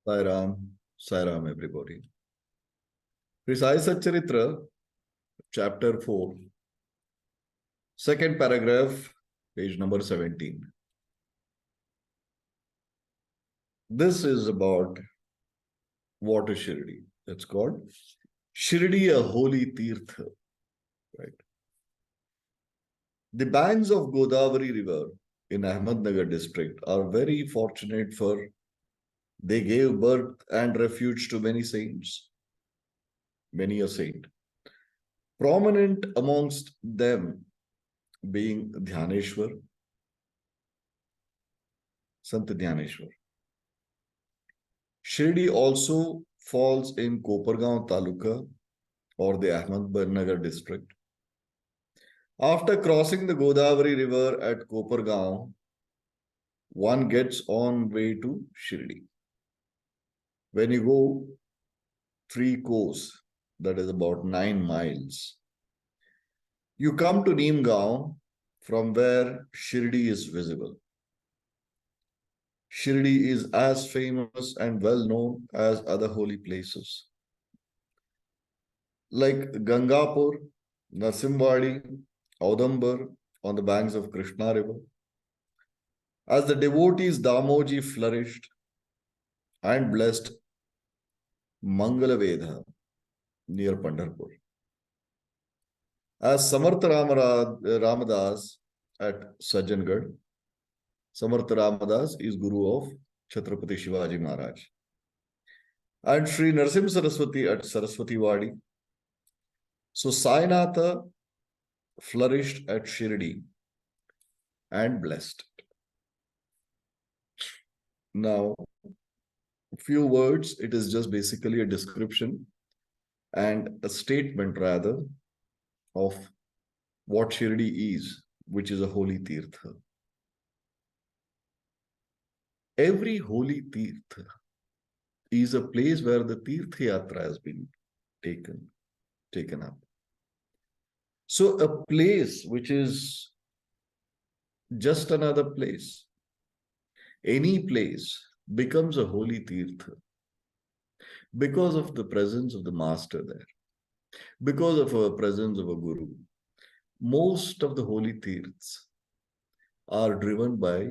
Sai Ram, everybody. Shri Sai Satcharitra, chapter 4, second paragraph, page number 17. This is about what is Shirdi. It's called Shirdi, a holy tirtha, right? The banks of Godavari River in Ahmednagar district are very fortunate for they gave birth and refuge to many saints, many a saint. Prominent amongst them being Dhyaneshwar, Sant Dhyaneshwar. Shirdi also falls in Kopargaon Taluka or the Ahmednagar district. After crossing the Godavari river at Kopargaon, one gets on way to Shirdi. When you go 3 kos, that is about 9 miles, you come to Neemgaon from where Shirdi is visible. Shirdi is as famous and well known as other holy places like Gangapur, Nasimwadi, Audambar on the banks of Krishna river. As the devotees Damoji flourished and blessed Mangalaveda near Pandharpur. As Samartha Ramadas at Sajjangarh, Samartha Ramadas is Guru of Chhatrapati Shivaji Maharaj. And Shri Narsim Saraswati at Saraswati Wadi. So Sainatha flourished at Shirdi and blessed it. Now, a few words, it is just basically a description and a statement rather of what Shirdi is, which is a holy tirtha. Every holy tirtha is a place where the tirtha yatra has been taken up. So a place which is just another place, any place becomes a holy tirtha because of the presence of the master there, because of a presence of a guru. Most of the holy tirthas are driven by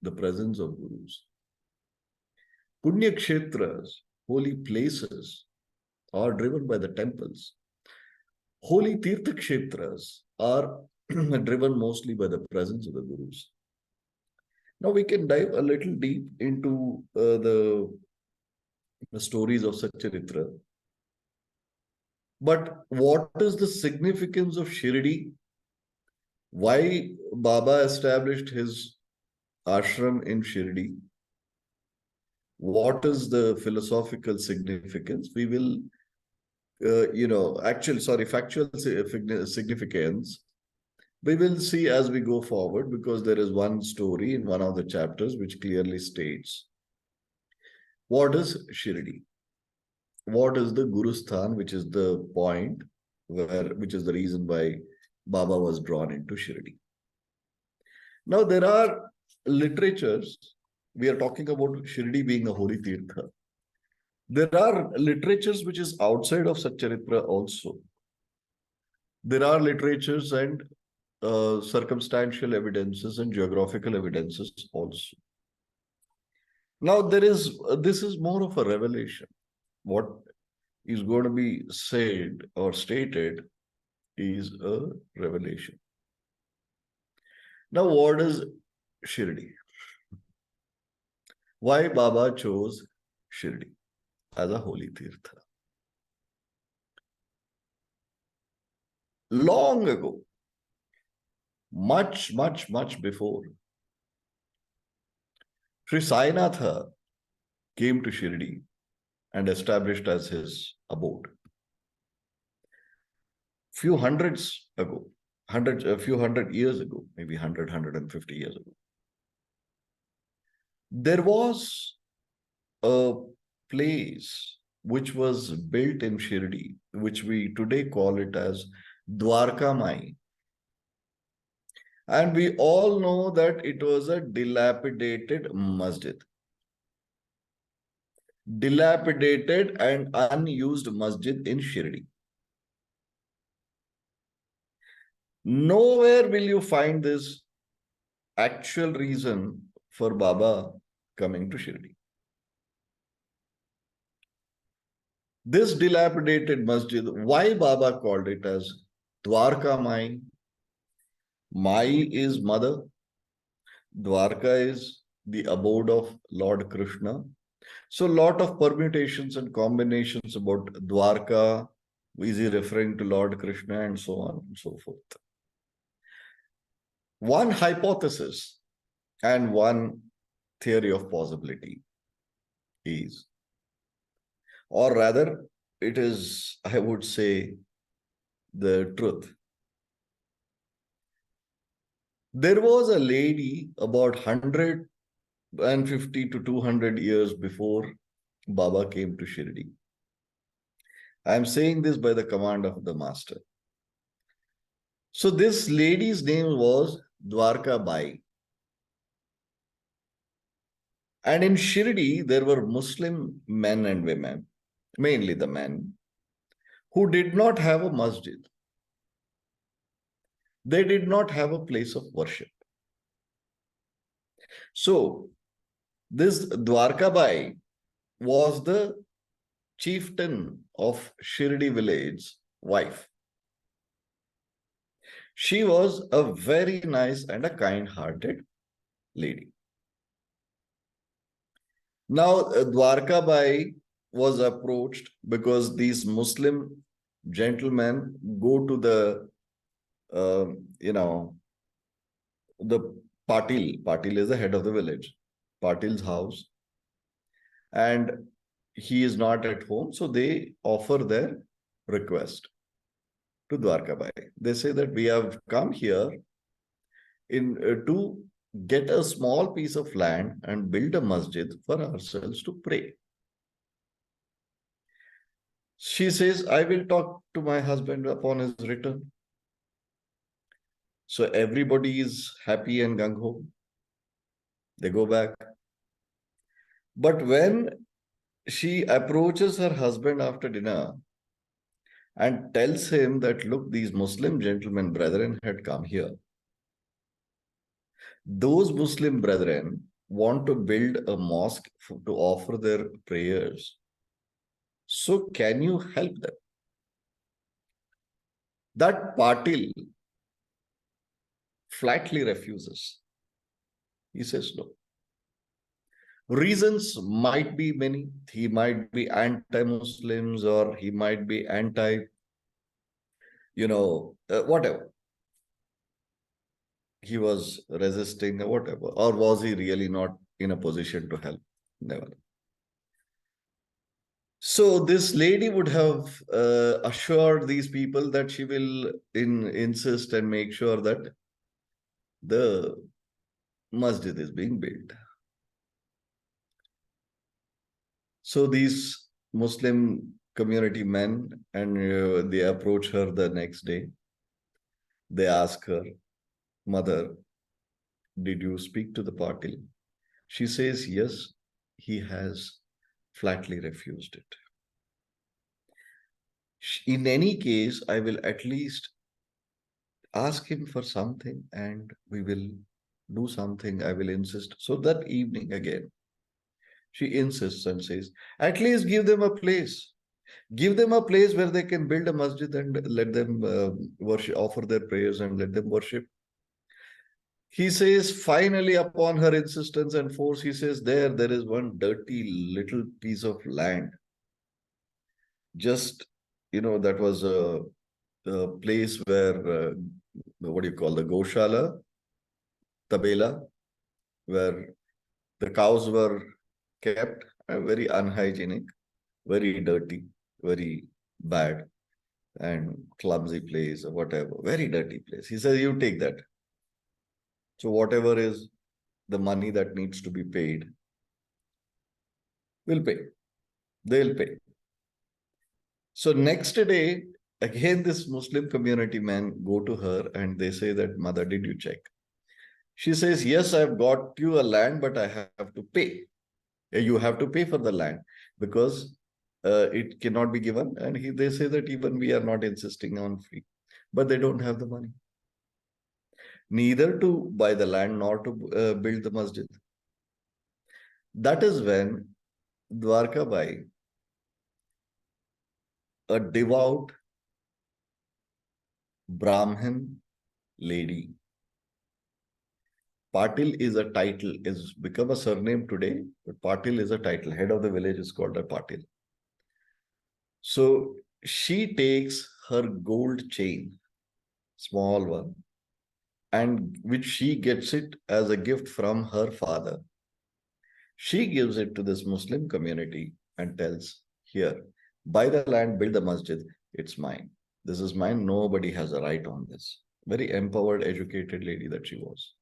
the presence of gurus. Punya kshetras, holy places, are driven by the temples. Holy tirtha kshetras are driven mostly by the presence of the gurus. Now we can dive a little deep into the stories of Satcharitra. But what is the significance of Shirdi? Why Baba established his ashram in Shirdi? What is the philosophical significance? We will, factual significance, we will see as we go forward, because there is one story in one of the chapters which clearly states what is Shirdi? What is the Guru Sthan, which is the point which is the reason why Baba was drawn into Shirdi. Now there are literatures, we are talking about Shirdi being a holy tirtha. There are literatures which is outside of Satcharitra also. There are literatures and circumstantial evidences and geographical evidences also. Now this is more of a revelation. What is going to be said or stated is a revelation. Now what is Shirdi? Why Baba chose Shirdi as a holy tirtha? Long ago, much before, Sri Sainatha came to Shirdi and established as his abode. A few hundred years ago, maybe 150 years ago, there was a place which was built in Shirdi, which we today call it as Dwarka Mai. And we all know that it was a dilapidated masjid. dilapidated and unused masjid in Shirdi. Nowhere will you find this actual reason for Baba coming to Shirdi. This dilapidated masjid, why Baba called it as Dwarka Mai? Mai is mother. Dwarka is the abode of Lord Krishna. So, lot of permutations and combinations about Dwarka. Is he referring to Lord Krishna and so on and so forth? One hypothesis and one theory of possibility is, or rather, it is, I would say, the truth. There was a lady about 150 to 200 years before Baba came to Shirdi. I am saying this by the command of the master. So this lady's name was Dwarka Bai. And in Shirdi, there were Muslim men and women, mainly the men, who did not have a masjid. They did not have a place of worship. So this Dwarka Bai was the chieftain of Shirdi village wife. She was a very nice and a kind-hearted lady. Now, Dwarka Bai was approached because these Muslim gentlemen go to the, the Patil. Patil is the head of the village. Patil's house. And he is not at home, so they offer their request to Dwarka Bai. They say that we have come here to get a small piece of land and build a masjid for ourselves to pray. She says, I will talk to my husband upon his return. So everybody is happy and gung-ho. They go back. But when she approaches her husband after dinner and tells him that, look, these Muslim gentlemen brethren had come here. Those Muslim brethren want to build a mosque to offer their prayers. So can you help them? That Patil flatly refuses. He says no. Reasons might be many. He might be anti-Muslims, or he might be anti, whatever. He was resisting or whatever. Or was he really not in a position to help? Never. So this lady would have assured these people that she will insist and make sure that the masjid is being built. So these Muslim community men, and they approach her the next day. They ask her, Mother, did you speak to the Patil? She says, yes, he has flatly refused it. In any case, I will at least ask him for something and we will do something. I will insist. So that evening again, she insists and says, at least give them a place. Give them a place where they can build a masjid and let them worship, offer their prayers and let them worship. He says, finally, upon her insistence and force, he says, there is one dirty little piece of land. Just, that was a place where, what do you call, the Goshala, Tabela, where the cows were kept, very unhygienic, very dirty, very bad, and clumsy place or whatever, very dirty place. He says, you take that. So whatever is the money that needs to be paid, we'll pay. They'll pay. So next day, again, this Muslim community men go to her and they say that, Mother, did you check? She says, yes, I've got you a land, but I have to pay. You have to pay for the land. because it cannot be given. And they say that even we are not insisting on free, but they don't have the money, neither to buy the land nor to build the masjid. That is when Dwarka Bai, a devout Brahmin lady, Patil is a title, is become a surname today, but Patil is a title. Head of the village is called a Patil. So she takes her gold chain, small one, and which she gets it as a gift from her father. She gives it to this Muslim community and tells, here, buy the land, build the masjid, it's mine. This is mine, nobody has a right on this. Very empowered, educated lady that she was.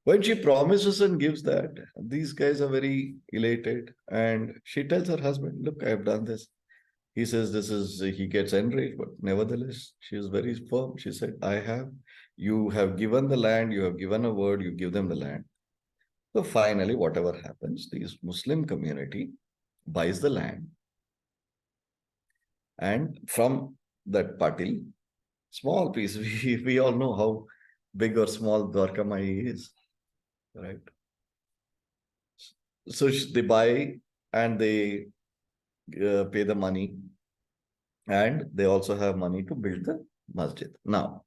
When she promises and gives that, these guys are very elated. And she tells her husband, look, I have done this. He says he gets enraged, but nevertheless, she is very firm. She said, you have given the land, you have given a word, you give them the land. So finally, whatever happens, this Muslim community buys the land. And from that Patil, small piece, we all know how big or small Dwarka Mai is, right? So they buy and they pay the money, and they also have money to build the masjid. Now,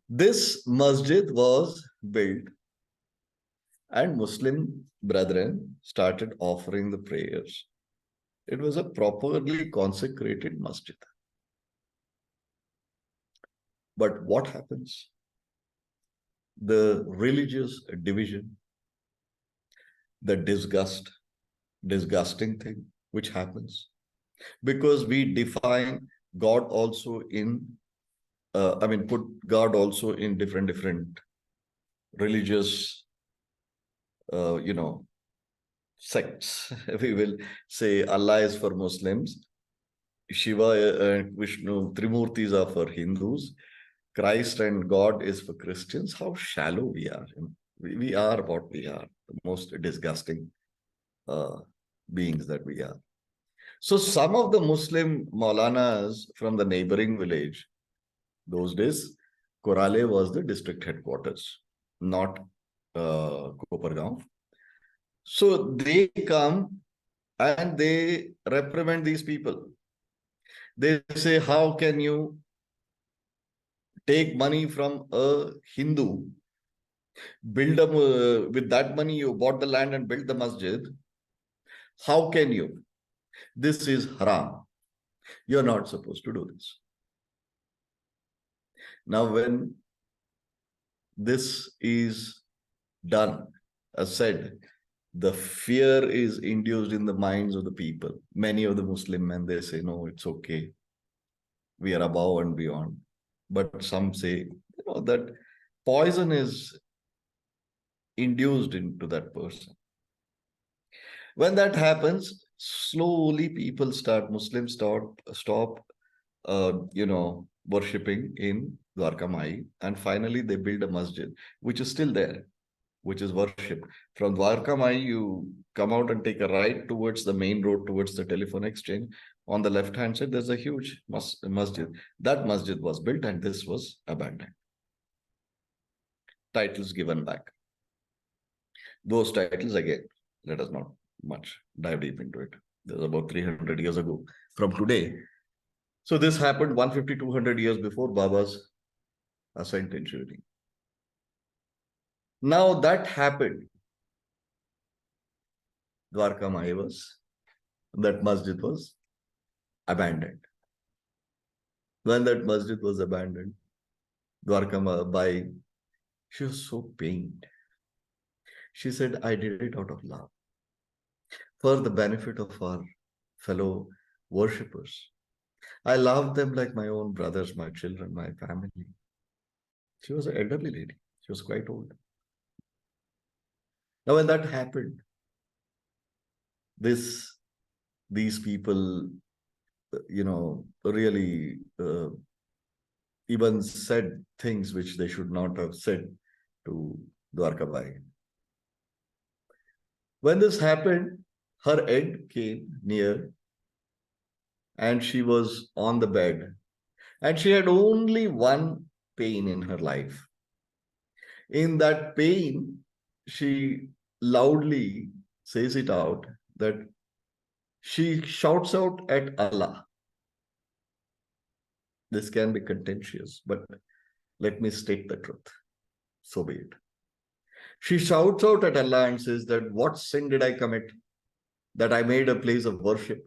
this masjid was built, and Muslim brethren started offering the prayers. It was a properly consecrated masjid. But what happens? The religious division, the disgusting thing which happens, because we define God also in, put God also in different religious, sects. We will say Allah is for Muslims, Shiva and Vishnu, Trimurtis are for Hindus, Christ and God is for Christians. How shallow we are. We are what we are, the most disgusting beings that we are. So some of the Muslim Maulanas from the neighboring village, those days, Korale was the district headquarters, not Kopargaon. So they come and they reprimand these people. They say, how can you take money from a Hindu, with that money you bought the land and built the masjid? How can you? This is haram. You're not supposed to do this. Now, when this is done, as said, the fear is induced in the minds of the people. Many of the Muslim men, they say, no, it's okay. We are above and beyond. But some say, that poison is induced into that person. When that happens, slowly Muslims stop, worshipping in Dwarka Mai, and finally they build a masjid, which is still there, which is worship. From Dwarka Mai, you come out and take a right towards the main road, towards the telephone exchange. On the left-hand side, there's a huge masjid. That masjid was built and this was abandoned. Titles given back. Those titles, again, let us not much dive deep into it. This was about 300 years ago from today. So this happened 150, 200 years before Baba's ascent in Shri. Now that happened. Dwarka Mai that masjid was abandoned. When that masjid was abandoned, Dwarka Mai, she was so pained. She said, I did it out of love, for the benefit of our fellow worshippers. I loved them like my own brothers, my children, my family. She was an elderly lady. She was quite old. Now, when that happened, these people, really even said things which they should not have said to Dwarka Bai. When this happened, Her end came near and she was on the bed. And she had only one pain in her life. In that pain, she loudly says it out that she shouts out at Allah. This can be contentious, but let me state the truth. So be it. She shouts out at Allah and says that what sin did I commit that I made a place of worship?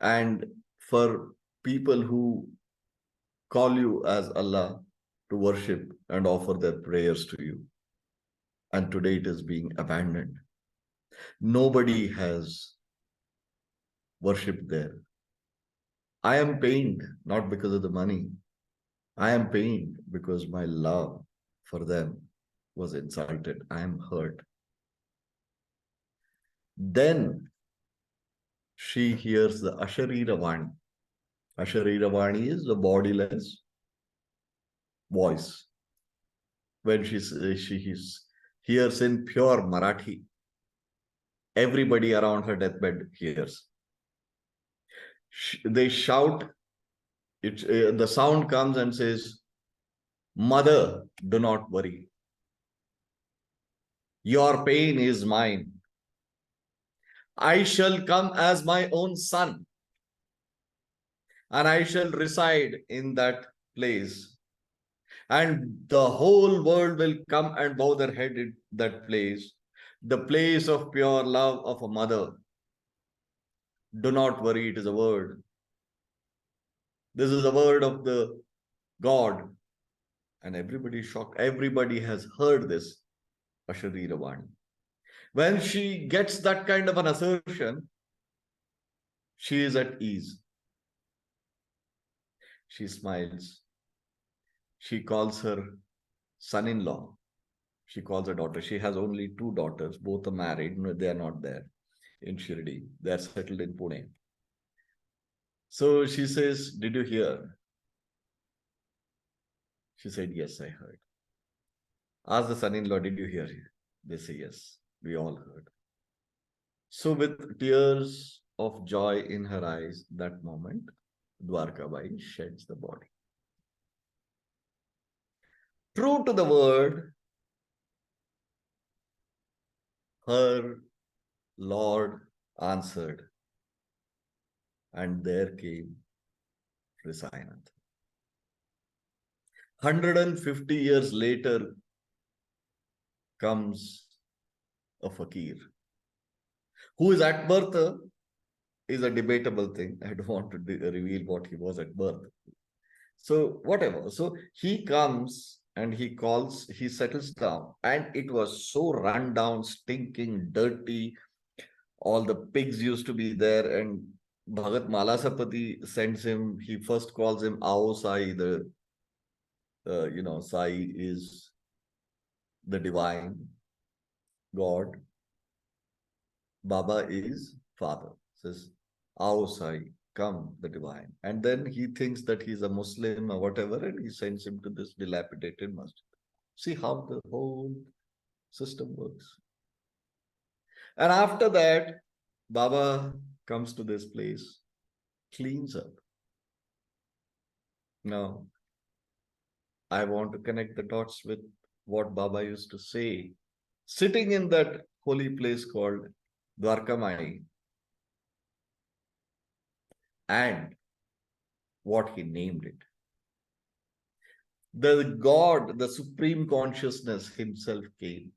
And for people who call you as Allah to worship and offer their prayers to you, and today it is being abandoned. Nobody has worshipped there. I am pained not because of the money. I am pained because my love for them was insulted. I am hurt. Then she hears the Asharirvani. Asharirvani is the bodiless voice. When she hears in pure Marathi, everybody around her deathbed hears. They shout, the sound comes and says, "Mother, do not worry. Your pain is mine. I shall come as my own son, and I shall reside in that place. And the whole world will come and bow their head in that place, the place of pure love of a mother. Do not worry, it is a word. This is the word of the God." And everybody is shocked. Everybody has heard this Asharirvani. When she gets that kind of an assertion, she is at ease. She smiles. She calls her son-in-law. She calls her daughter. She has only two daughters. Both are married. No, they are not there in Shirdi. They are settled in Pune. So she says, "Did you hear?" She said, "Yes, I heard." Ask the son-in-law, "Did you hear?" They say, "Yes, we all heard." So with tears of joy in her eyes, that moment, Dwarkabai sheds the body. True to the word, her Lord answered, and there came Sri Saipanth. 150 years later comes a fakir who is at birth is a debatable thing. I don't want to reveal what he was at birth. So whatever. So he comes and he calls, he settles down, and it was so run down, stinking, dirty. All the pigs used to be there, and Bhagat Malasapati sends him, he first calls him Ao Sai, Sai is the divine God. Baba is father. Says, "Ao Sai, come, the divine." And then he thinks that he's a Muslim or whatever, and he sends him to this dilapidated masjid. See how the whole system works. And after that, Baba comes to this place, cleans up. Now, I want to connect the dots with what Baba used to say, sitting in that holy place called Dwarkamai, and what he named it. The God, the supreme consciousness himself came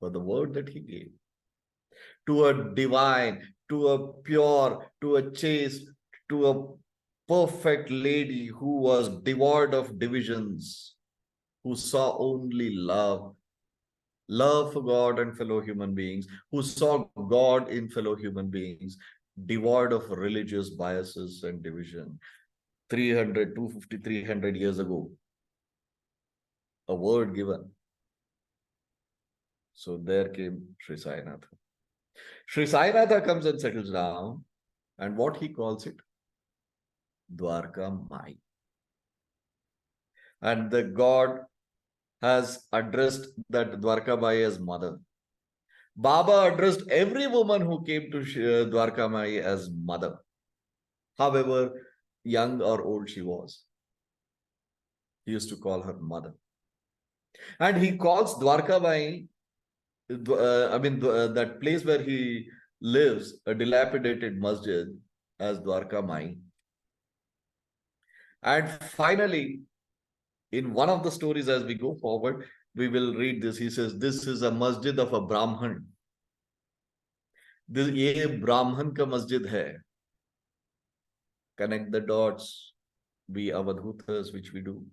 for the word that he gave to a divine, to a pure, to a chaste, to a perfect lady who was devoid of divisions, who saw only love, love for God and fellow human beings, who saw God in fellow human beings, devoid of religious biases and division. 300, 250, 300 years ago, a word given. So there came Sri Sainatha. Sri Sainatha comes and settles down, and what he calls it? Dwarka Mai. And the God has addressed that Dwarka Bai as mother. Baba addressed every woman who came to Dwarka Mai as mother, however young or old she was. He used to call her mother. And he calls Dwarka Mai, that place where he lives, a dilapidated masjid, as Dwarka Mai. And finally, in one of the stories, as we go forward, we will read this. He says, this is a masjid of a Brahman. ये ब्राह्मण का मस्जिद है. Connect the dots, we अवधूतस, which we do.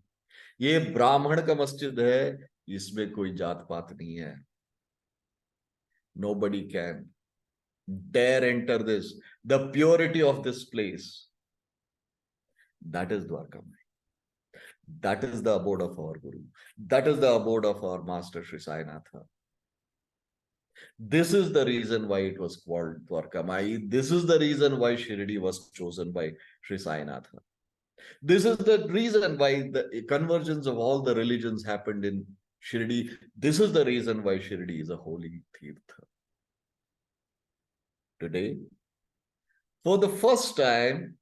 ये ब्राह्मण का मस्जिद है, इसमें कोई जात पात नहीं है. Nobody can dare enter this. The purity of this place, that is Dwarka Mai. That is the abode of our Guru. That is the abode of our Master Shri Sai Satcharitra. This is the reason why it was called Dwarka Mai. This is the reason why Shirdi was chosen by Shri Sai Satcharitra. This is the reason why the convergence of all the religions happened in Shirdi. This is the reason why Shirdi is a holy Tirtha. Today, for the first time,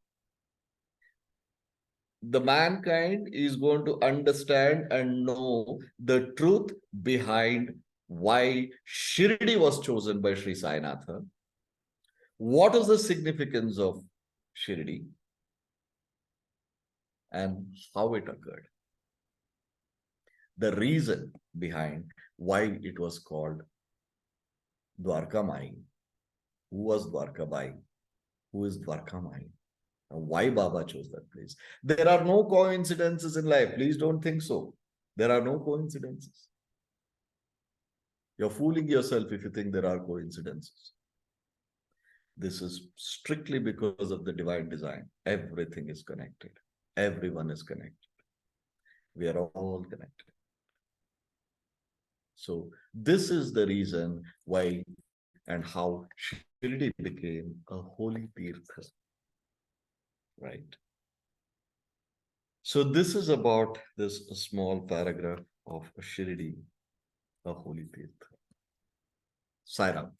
the mankind is going to understand and know the truth behind why Shirdi was chosen by Sri Sai Satcharitra. What is the significance of Shirdi and how it occurred? The reason behind why it was called Dwarka Mai. Who was Dwarka Mai? Who is Dwarka Mai? Why Baba chose that place? There are no coincidences in life. Please don't think so. There are no coincidences. You're fooling yourself if you think there are coincidences. This is strictly because of the divine design. Everything is connected. Everyone is connected. We are all connected. So this is the reason why and how Shirdi became a holy Tirtha. Right. So this is about this small paragraph of Shirdi, a holy Tirtha. Sai Ram.